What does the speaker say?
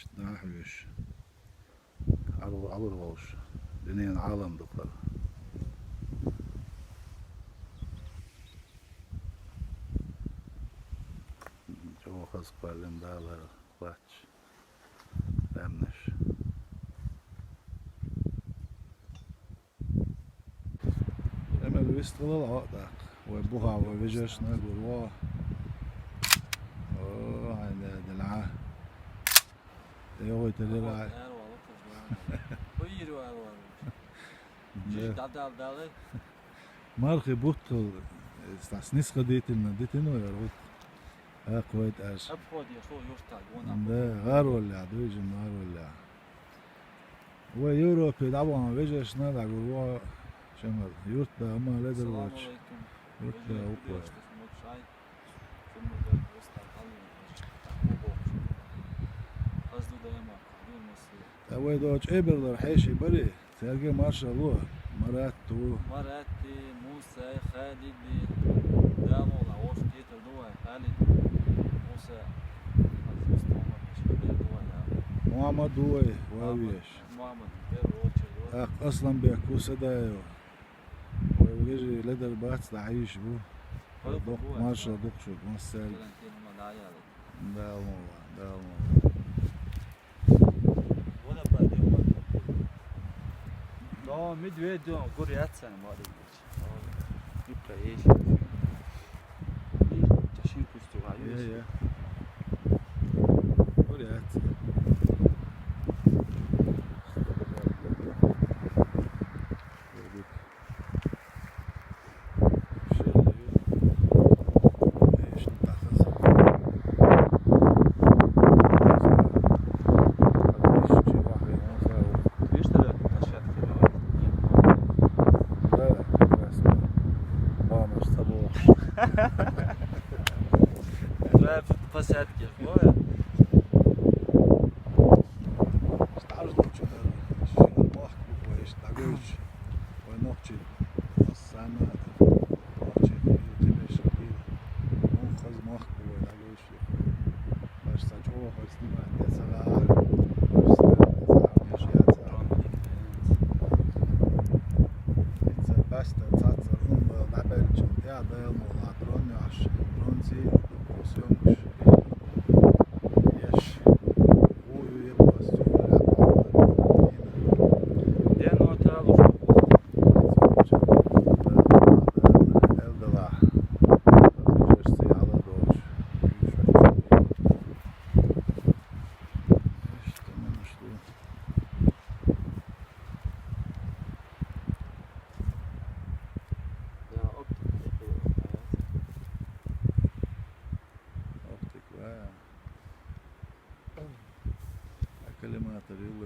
işte ne yapıyor? Alır boş. Dünyanın ağlamdıkları. Çok az kalın dağları. Kaç. Demler. Hemen vist kılalı hatta. Ve bu hava vecesine gurva. Oo, aynı dilaa. Yok itilir. Marki buttul. Das nis geditin o yer. Ha koyt aş. Da gar valla duyjum gar valla. Ve Avrupa davan vecesine da gurva. Şemal yurtta ama leder vaç. Yurtta okwa. Taway doç eberler heşi bari. Serge maşallah. Marattu. مراتي موسى خالد دامو لعوش تيتر دوا خالد موسى Muhammed Duay waviyeş. محمد بير روتشر دوا Ak aslan bir kusa da yo. Ve leder bats da ayış bu. Dok marşa dok şu masal. Da mola da mola. ولا بعد يوم لا مدويدو قريات سنة ما أدري يبقى إيش تشين كوستو عايز Ya. Oraya at. Gördük. Şöyle işte takız. ليش ترى أشياء كثير Да, прекрасно. Мама с тобой. لا في посадки شوية Старый дочь, да. Шина махку, поешь, дагоч. Ой, ночи. Сама. Ночи, тебе шаги. Он хаз махку, ой, дагоч. Баш сачо, хаз снимать, тесала. Basta tsatsa umba labelço ya dayanma ladron yaş bronzi posyomuş yaş uyu yapasyon دي نوتها وشو eldela jesti ala doç işte menüştü يا optik ve كلمات اليوم